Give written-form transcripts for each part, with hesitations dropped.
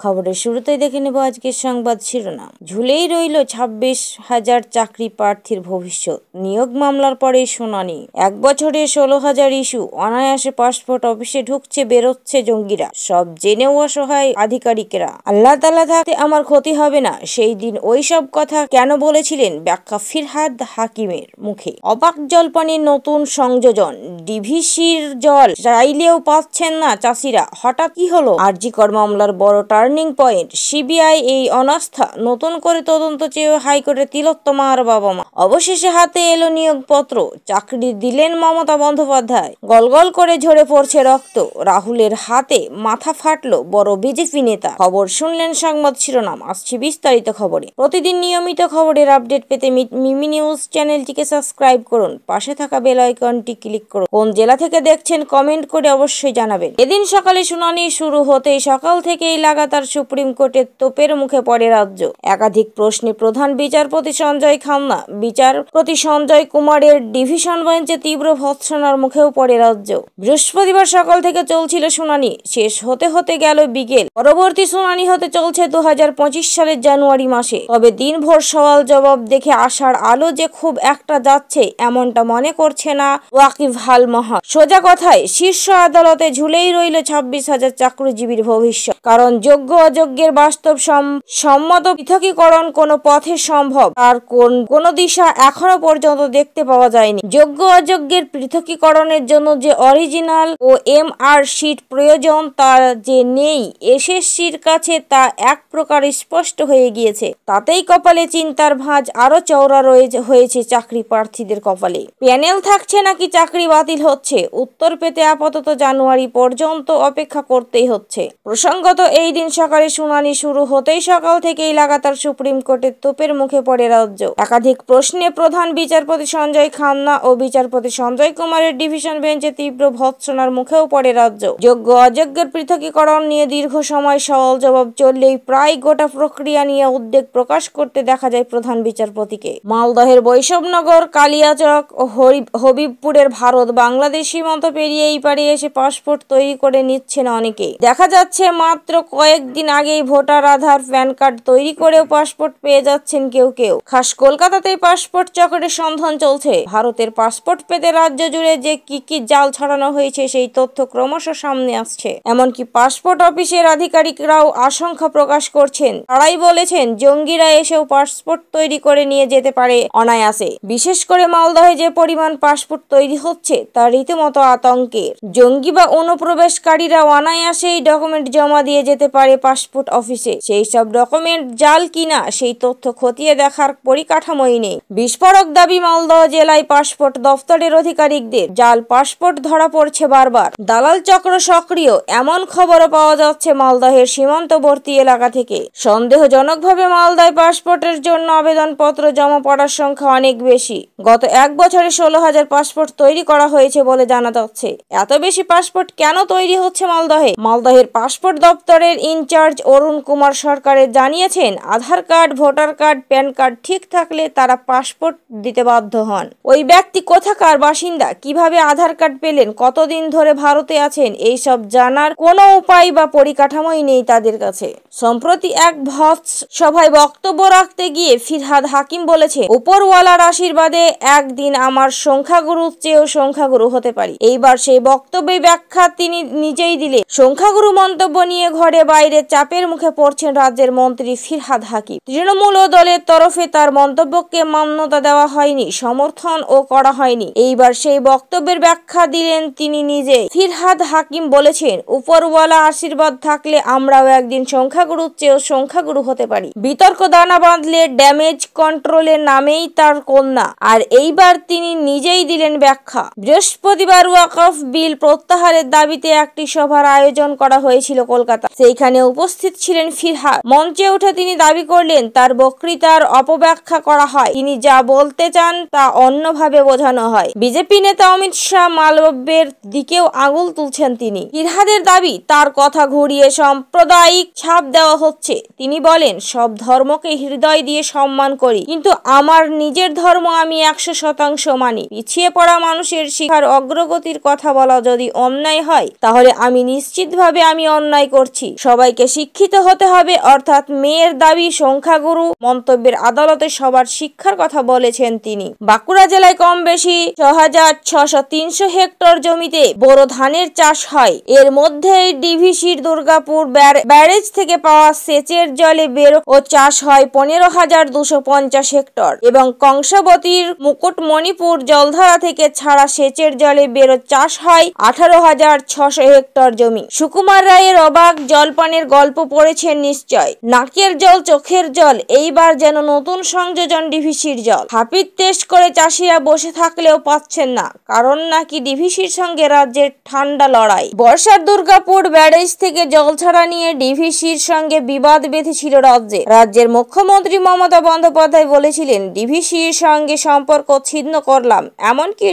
খবরের শুরুতেই দেখে নেব আজকের সংবাদ শিরোনাম। ঝুলেই রইল 26,000 চাকরি প্রার্থীর ভবিষ্যৎ, নিয়োগ মামলার পরে শুনানি। 1 বছরে 16,000 ইস্যু, অনায়াসে পাসপোর্ট অফিসে ঢুকছে বেরোচ্ছে জঙ্গিরা, সব জেনেও অসহায় আধিকারিকেরা। আল্লাহ তাআলা থাকতে আমার ক্ষতি হবে না, সেই দিন ওই সব কথা কেন বলেছিলেন? ব্যাখ্যা ফিরহাদ হাকিমের মুখে। অবাক জলপানির নতুন সংযোজন, ডিভিসির জল চাইলেও পাচ্ছেন না চাষিরা। হঠাৎ কি হলো? আরজিকর মামলার বড় টার্নিং পয়েন্ট, সিবিআই এই অনাস্থা, নতুন করে তদন্ত চেয়ে হাইকোর্টে তিলোত্তমা আর বাবা মা। অবশেষে হাতে এলো নিয়োগপত্র, চাকরি দিলেন মমতা বন্দ্যোপাধ্যায়। গলগল করে ঝরে পড়ছে রক্ত, রাহুলের হাতে মাথা ফাটলো বড় বিজেপি নেতা। খবর শুনলেন, সংবাদ শিরোনাম, আসছে বিস্তারিত খবরে। প্রতিদিন নিয়মিত খবরের আপডেট পেতে মিমি নিউজ চ্যানেলটিকে সাবস্ক্রাইব করুন, পাশে থাকা বেল আইকনটি ক্লিক করুন। কোন জেলা থেকে দেখছেন কমেন্ট করে অবশ্যই জানাবেন। এদিন সকালে শুনানি শুরু হতেই সকাল থেকেই লাগাতার সুপ্রিম কোর্টের তোপের মুখে পড়ে রাজ্য। একাধিক প্রশ্নে প্রধান বিচারপতি সঞ্জয় খান্না, বিচারপতি সঞ্জয় কুমারের ডিভিশন বেঞ্চে তীব্র ভর্ৎসনার মুখেও পড়ে রাজ্য। বৃহস্পতিবার সকাল থেকে চলছিল শুনানি, শেষ হতে হতে গেল বিকেল। পরবর্তী শুনানি হতে চলছে 2025 সালের জানুয়ারি মাসে। তবে দিনভর সওয়াল জবাব দেখে আসার আলো যে খুব একটা যাচ্ছে এমনটা মনে করছে না ওয়াকিব হাল মহা। সোজা কথায় শীর্ষ আদালতে ঝুলেই রইল 26,000 চাকরিজীবীর ভবিষ্যৎ। কারণ যোগ্য অযোগ্যের বাস্তব সম্মত পৃথকীকরণ কোনো পথে সম্ভব আর কোন দিশা এখনো পর্যন্ত দেখতে পাওয়া যায়নি। যোগ্য অযোগ্যের পৃথকীকরণের জন্য যে অরিজিনাল ও এমআর শিট প্রয়োজন তা যে নেই এসএসসির কাছে, তা এক প্রকার স্পষ্ট হয়ে গিয়েছে। তাতেই কপালে চিন্তার ভাঁজ আরো চওড়া হয়েছে চাকরি প্রার্থীদের কপালে। প্যানেল থাকছে নাকি চাকরি বাতিল হচ্ছে, উত্তর পেতে আপাতত জানুয়ারি পর্যন্ত অপেক্ষা করতেই হচ্ছে। প্রসঙ্গত, এই দিন সকালে শুনানি শুরু হতেই সকাল থেকেই লাগাতার সুপ্রিম কোর্টের তোপের মুখে পড়ে রাজ্য। একাধিক প্রশ্নে প্রধান বিচারপতি সঞ্জয় খান্না ও বিচারপতি সঞ্জয় কুমারের ডিভিশন বেঞ্চে তীব্র ভর্ৎসনার মুখেও পড়ে রাজ্য। যোগ্য অযোগ্যের পৃথকীকরণ নিয়ে দীর্ঘ সময় সওয়াল জবাব চললেই প্রায় গোটা প্রক্রিয়া নিয়ে উদ্বেগ প্রকাশ করতে দেখা যায় প্রধান বিচারপতিকে। মালদহের বৈষ্ণবনগর, কালিয়াচক ও হবিবপুরের ভারত বাংলাদেশ সীমান্ত পেরিয়ে এই পারে এসে পাসপোর্ট তৈরি করে নিচ্ছেন অনেকে। দেখা যাচ্ছে মাত্র কয়েকদিন আগেই ভোটার আধার, প্যান কার্ড তৈরি করেও পাসপোর্ট পেয়ে যাচ্ছেন কেউ কেউ। খাস কলকাতাতেই পাসপোর্ট চক্রের সন্ধান চলছে। ভারতের পাসপোর্ট পেতে রাজ্য জুড়ে যে কি জাল ছড়ানো হয়েছে সেই তথ্য ক্রমশ সামনে আসছে। এমনকি পাসপোর্ট অফিসের আধিকারিকরাও আশঙ্কা প্রকাশ করছেন। তারাই বলেছেন জঙ্গিরা এসেও পাসপোর্ট তৈরি করে নিয়ে যেতে পারে অনায়াসে। বিশেষ করে মালদহে যে পরিমাণ পাসপোর্ট তৈরি হচ্ছে তা রীতিমতো আতঙ্কের। জঙ্গি বা অনুপ্রবেশকারীরা অনায়াসেই ডকুমেন্ট জমা দিয়ে যেতে পারে পাসপোর্ট অফিসে। সেই সব ডকুমেন্ট জাল কিনা সেই তথ্য খতিয়ে দেখার পরিকাঠামোই নেই। বিস্ফোরক দাবি, মালদহ জেলায় পাসপোর্ট দফতরের আধিকারিকদের জাল পাসপোর্ট ধরা পড়ছে বারবার। দালাল চক্র সক্রিয়, এমন খবরও পাওয়া যাচ্ছে মালদহের সীমান্তবর্তী এলাকা থেকে। সন্দেহজনকভাবে মালদায় পাসপোর্টের জন্য আবেদনপত্র জমা পড়ার সংখ্যা অনেক বেশি। গত 1 বছরে 16,000 পাসপোর্ট তৈরি করা হয়েছে বলে জানা যাচ্ছে। এত বেশি পাসপোর্ট কেন তৈরি হচ্ছে মালদহে? মালদহের পাসপোর্ট দপ্তরের ইনচার্জ অরুণ কুমার সরকারের জানিয়েছেন, Aadhaar card, voter card, PAN card ঠিক থাকলে তারা পাসপোর্ট দিতে বাধ্য হন। ওই ব্যক্তি কোথাকার বাসিন্দা, কিভাবে আধার কার্ড পেলেন, কতদিন ধরে ভারতে আছেন, এইসব জানার কোনো উপায় বা পরিকাঠামোই নেই তাদের কাছে। সম্প্রতি এক ভক্ত সভায় বক্তব্য রাখতে গিয়ে ফিরহাদ হাকিম বলেছে, উপরওয়ালার আশীর্বাদে একদিন আমার সংখ্যাগুরুর চেয়েও সংখ্যাগুরু হতে পারি। এইবার সেই বক্তব্যে ব্যাখ্যা তিনি নিজেই দিলে। সংখ্যাগুরু মন্তব্য নিয়ে ঘরে বাইরে চাপের মুখে পড়ছেন রাজ্যের মন্ত্রী ফিরহাদ হাকিম। তৃণমূল ও দলের তরফে তার মন্তব্যকে মান্যতা দেওয়া হয়নি, সমর্থন ও করা হয়নি। এইবার সেই বক্তব্যের ব্যাখ্যা দিলেন তিনি নিজে। ফিরহাদ হাকিম বলেছেন, উপরওয়ালা আশীর্বাদ থাকলে আমরাও একদিন সংখ্যাগুরুর চেয়েও সংখ্যাগুরু হতে পারি। বিতর্ক দানা বাঁধলে ড্যামেজ কন্ট্রোলের নামেই তার কন্যা। আর এইবার তিনি নিজেই দিলেন ব্যাখ্যা। বৃহস্পতিবার ওয়াকফ বিল প্রত্যাহারের দাবিতে একটি সভার আয়োজন করা হয়েছিল কলকাতা। সেইখানে উপস্থিত ছিলেন ফিরহাদ। মঞ্চে উঠে তিনি দাবি করলেন তার বক্তৃতার অপব্যাখ্যা করা হয়। তিনি যা বলতে চান তা অন্যভাবে বোঝানো হয়। বিজেপি নেতা অমিত শাহ মালব্যের দিকেও আঙুল তুলছেন তিনি। ফিরহাদের দাবি, তার কথা ঘুরিয়ে সাম্প্রদায়িক ছাপ দেওয়া হচ্ছে। তিনি বলেন, সব ধর্মকে হৃদয় দিয়ে সম্মান করি, কিন্তু আমার নিজের ধর্ম আমি 100% মানি। পিছিয়ে পড়া মানুষের শিক্ষার অগ্রগতির কথা বলা যদি অন্যায় হয়, তাহলে আমি নিশ্চিতভাবে অন্যায় করছি। করছি, সবাইকে শিক্ষিত হতে হবে, অর্থাৎ মেয়ের দাবি সংখ্যাগুরু মন্তব্যের আদালতে সবার শিক্ষার কথা বলেছেন তিনি। বাঁকুড়া জেলায় কম বেশি 6,600-300 হেক্টর জমিতে বোরো ধানের চাষ হয়। এর মধ্যেই ডিভিসির দুর্গাপুর ব্যারেজ থেকে পাওয়া সেচের জলে বেরো ও চাষ হয় 15,250 হেক্টর এবং কংসাবতীর মুকুটমণিপুর জলধারা থেকে ছাড়া সেচের জলে বেরো চাষ হয় 18,600 হেক্টর জমি। সুকুমার রায়ের অবাক জলপানের গল্প পড়েছেন নিশ্চয়। নাকের জল, চোখের জল, এইবার যেন নতুন সংযোজন ডিভিসির জল। হাপির টেস্ট করে চাষিরা বসে থাকলেও পাচ্ছেন না, কারণ নাকি ডিভিসির সঙ্গে রাজ্যের ঠান্ডা লড়াই। বর্ষার দুর্গাপুর ব্যারেজ থেকে জল ছাড়া নিয়ে ডিভিসির সঙ্গে বিবাদ বেঁধেছিল রাজ্যের মুখ্যমন্ত্রী মমতা বন্দ্যোপাধ্যায় বলেছিলেন, ডিভিসির সঙ্গে সম্পর্ক ছিন্ন করলাম। এমনকি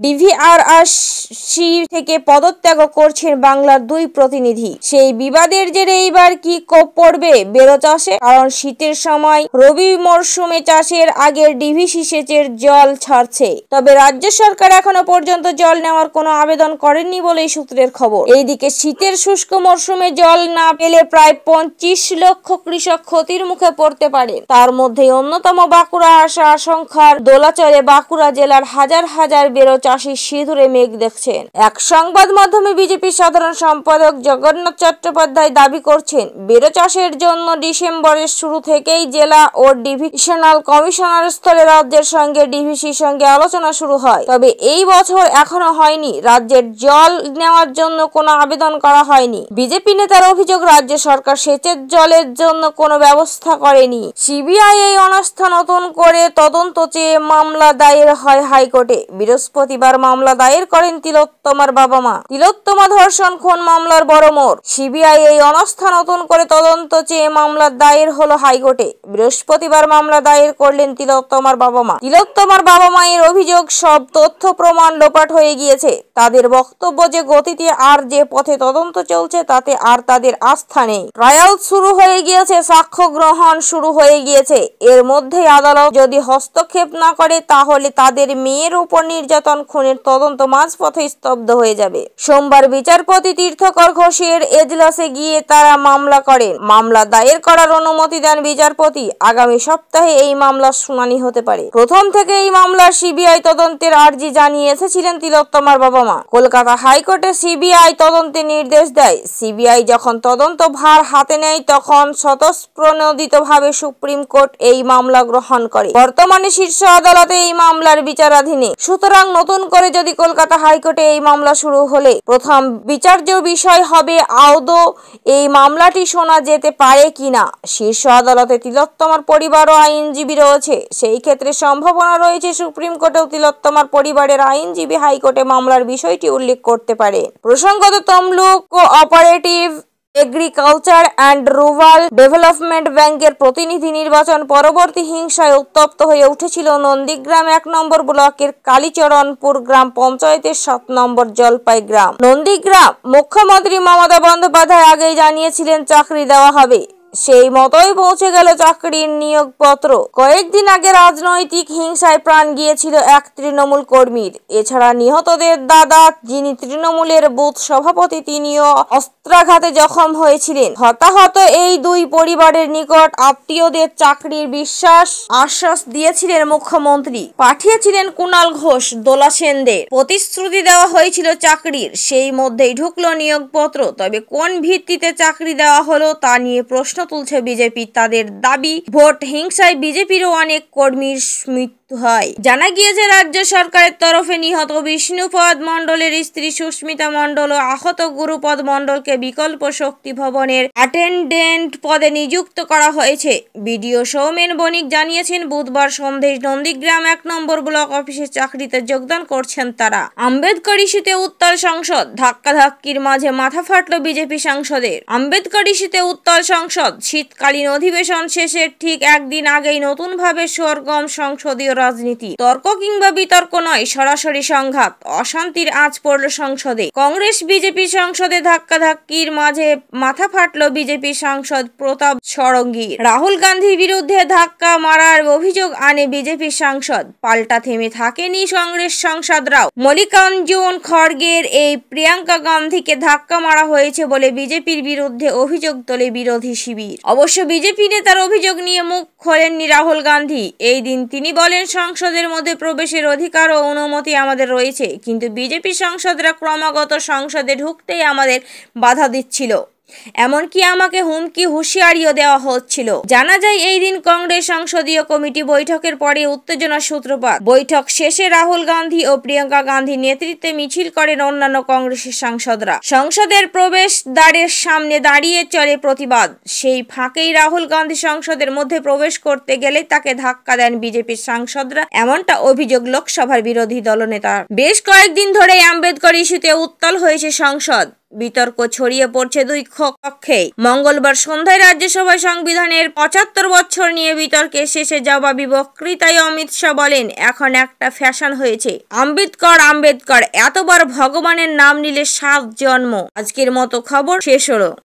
ডিভিআরআরসি থেকে পদত্যাগ করছেন বাংলার 2 প্রতিনিধি। সেই বিবাদের জেরে এইবার কি কোপ পড়বে বেরো চাষে, কারণ শীতের সময় রবি মরশুমে চাষের আগের ডিভিসি সেচের জল ছাড়ছে। তবে রাজ্য সরকার এখনো পর্যন্ত জল নেওয়ার কোনো আবেদন করেননি বলেই সূত্রের খবর। এইদিকে শীতের শুষ্ক মরশুমে জল না পেলে প্রায় 25 লক্ষ কৃষক ক্ষতির মুখে পড়তে পারে। তার মধ্যে অন্যতম বাঁকুড়া আসা আশঙ্কার দোলাচলে বাঁকুড়া জেলার হাজার হাজার বেরো চাষি সিঁদুরে মেঘ দেখছেন। এক সংবাদ মাধ্যমে বিজেপির সাধারণ সম্পাদক জগন্নাথ চট্টোপাধ্যায় দাবি করছেন, বেরো চাষের জন্য ডিসেম্বরের শুরু থেকেই জেলা ও ডিভিশনাল কমিশনার স্তরে রাজ্যের সঙ্গে ডিভিসির সঙ্গে আলোচনা শুরু হয়। তবে এই বছর এখনো হয়নি। রাজ্যের জল নেওয়ার জন্য কোনো আবেদন করা হয়নি। বিজেপি নেতার অভিযোগ, রাজ্য সরকার সেচের জলের জন্য কোনো ব্যবস্থা করেনি। সিবিআই এই অনাস্থা নতুন করে তদন্ত চেয়ে মামলা দায়ের হয় হাইকোর্টে। বৃহস্পতিবার মামলা দায়ের করেন তিলোত্তমার বাবা মা। তিলোত্তমা ধর্ষণ খুন মামলার বড় মোড়। সিবিআই এই অনাস্থা নতুন করে তদন্ত চেয়ে মামলা দায়ের হলো হাইকোর্টে। বৃহস্পতিবার মামলা দায়ের করলেন তিলোত্তমার বাবা মা। তিলোত্তমার বাবা মায়ের অভিযোগ, সব তথ্য প্রমাণ লোপাট হয়ে গিয়েছে। তাদের বক্তব্য যে গতিতে আর যে পথে তদন্ত চলছে তাতে আর তাদের আস্থা নেই। ট্রায়াল শুরু হয়ে গিয়েছে, সাক্ষ্য গ্রহণ শুরু হয়ে গিয়েছে। এর মধ্যেই আদালত যদি হস্তক্ষেপ না করে তাহলে তাদের মেয়ের উপর নির্যাতন খুনের তদন্ত মাঝপথে স্তব্ধ হয়ে যাবে। সোমবার বিচারপতি তীর্থকর ঘোষের এজলাসে গিয়ে তারা মামলা করেন। মামলা দায়ের করার অনুমতি দেন বিচারপতি। আগামী সপ্তাহে এই মামলার শুনানি হতে পারে। প্রথম থেকে এই মামলার সিবিআই তদন্তের আর্জি জানিয়ে এসেছিলেন তিলোত্তমার বাবা মা। কলকাতা হাইকোর্টে সিবিআই তদন্তের নির্দেশ দেয়। সিবিআই যখন তদন্ত ভার হাতে নেয় তখন স্বতঃপ্রণোদিতভাবে সুপ্রিম কোর্ট এই মামলা গ্রহণ করে। বর্তমানে শীর্ষ আদালতে এই মামলার বিচারাধীনে। সুতরাং নতুন করে যদি কলকাতা হাইকোর্টে এই মামলা শুরু হলে প্রথম বিচার্য বিষয় হবে আদৌ এই মামলাটি শোনা যেতে পারে কিনা। শীর্ষ আদালতে তিলোত্তমার পরিবার ও আইনজীবী রয়েছে। সেই ক্ষেত্রে সম্ভাবনা রয়েছে সুপ্রিম কোর্টেও তিলোত্তমার পরিবারের আইনজীবী হাইকোর্টে মামলার বিষয়টি উল্লেখ করতে পারে। প্রসঙ্গত, Tamluk cooperative agriculture and rural development ব্যাংকের প্রতিনিধি নির্বাচন পরবর্তী হিংসায় উত্তপ্ত হয়ে উঠেছিল নন্দীগ্রাম 1 নম্বর ব্লকের কালীচরণপুর গ্রাম পঞ্চায়েতের 7 নম্বর জলপাই গ্রাম। নন্দীগ্রাম মুখ্যমন্ত্রী মমতা বন্দ্যোপাধ্যায় আগেই জানিয়েছিলেন চাকরি দেওয়া হবে। সেই মতোই পৌঁছে গেল চাকরির নিয়োগপত্র। কয়েকদিন আগে রাজনৈতিক হিংসায় প্রাণ গিয়েছিল এক তৃণমূল কর্মীর। এছাড়া নিহতদের দাদা, যিনি তৃণমূলের বুথ সভাপতি, তিনিও অস্ত্রাঘাতে জখম হয়েছিলেন। হতাহত এই 2 পরিবারের নিকট আত্মীয়দের চাকরির আশ্বাস দিয়েছিলেন মুখ্যমন্ত্রী। পাঠিয়েছিলেন কুণাল ঘোষ, দোলা সেনদের। প্রতিশ্রুতি দেওয়া হয়েছিল চাকরির। সেই মধ্যেই ঢুকলো নিয়োগপত্র। তবে কোন ভিত্তিতে চাকরি দেওয়া হলো তা নিয়ে প্রশ্ন তুলছে বিজেপি। তাদের দাবি, ভোট হিংসায় বিজেপিরও অনেক কর্মীর মৃত্যু হয়। জানা গিয়েছে, রাজ্য সরকারের তরফে নিহত বিষ্ণুপদ মণ্ডলের স্ত্রী সুস্মিতা মণ্ডল ও আহত গুরুপদ মণ্ডলকে বিকল্প শক্তি ভবনের অ্যাটেন্ডেন্ট পদে নিযুক্ত করা হয়েছে। বিডিও সৌমেন বণিক জানিয়েছেন, বুধবার সন্ধ্যায় নন্দীগ্রাম 1 নম্বর ব্লক অফিসে চাকরিতে যোগদান করছেন তারা। আম্বেদকর ইস্যুতে উত্তাল সংসদ, ধাক্কাধাক্কির মাঝে মাথা ফাটল বিজেপি সাংসদের। আম্বেদকর ইস্যুতে উত্তাল সংসদ। শীতকালীন অধিবেশন শেষের ঠিক একদিন আগেই নতুনভাবে সরগরম সংসদীয় রাজনীতি, তর্ক কিংবা বিতর্ক নয়, সরাসরি সংঘাত, অশান্তির আঁচ পড়ল সংসদে। কংগ্রেস বিজেপি সংসদে ধাক্কাধাক্কির মাঝে মাথা ফাটল বিজেপি সাংসদ প্রতাপ ষড়ঙ্গীর। রাহুল গান্ধীর বিরুদ্ধে ধাক্কা মারার অভিযোগ আনে বিজেপি সাংসদ। পাল্টা থেমে থাকেনি কংগ্রেস সাংসদরাও। মল্লিকার্জুন খড়গের এই প্রিয়াঙ্কা গান্ধীকে ধাক্কা মারা হয়েছে বলে বিজেপির বিরুদ্ধে অভিযোগ তোলে বিরোধী শিবির। অবশ্য বিজেপি নেতার অভিযোগ নিয়ে মুখ খোলেননি রাহুল গান্ধী। এই দিন তিনি বলেন, সংসদের মধ্যে প্রবেশের অধিকার ও অনুমতি আমাদের রয়েছে, কিন্তু বিজেপি সাংসদরা ক্রমাগত সংসদে ঢুকতেই আমাদের বাধা দিচ্ছিল, এমনকি আমাকে হুমকি হুঁশিয়ারিও দেওয়া হচ্ছিল। জানা যায়, এই দিন কংগ্রেস সংসদীয় কমিটি বৈঠকের পরে উত্তেজনার সূত্রপাত। বৈঠক শেষে রাহুল গান্ধী ও প্রিয়াঙ্কা গান্ধীর নেতৃত্বে মিছিল করেন অন্যান্য কংগ্রেসের সাংসদরা। সংসদের প্রবেশ দ্বারের সামনে দাঁড়িয়ে চলে প্রতিবাদ। সেই ফাঁকেই রাহুল গান্ধী সংসদের মধ্যে প্রবেশ করতে গেলে তাকে ধাক্কা দেন বিজেপির সাংসদরা, এমনটা অভিযোগ লোকসভার বিরোধী দলনেতার। বেশ কয়েকদিন ধরেই আম্বেদকর ইস্যুতে উত্তাল হয়েছে সংসদ। বিতর্ক ছড়িয়ে পড়ছে দুই কক্ষে। মঙ্গলবার সন্ধ্যায় রাজ্যসভায় সংবিধানের ৭৫ বছর নিয়ে বিতর্কের শেষে জবাবি বক্তৃতায় অমিত শাহ বলেন, এখন একটা ফ্যাশন হয়েছে আম্বেদকর আম্বেদকর, এতবার ভগবানের নাম নিলে ৭ জন্ম। আজকের মতো খবর শেষ হলো।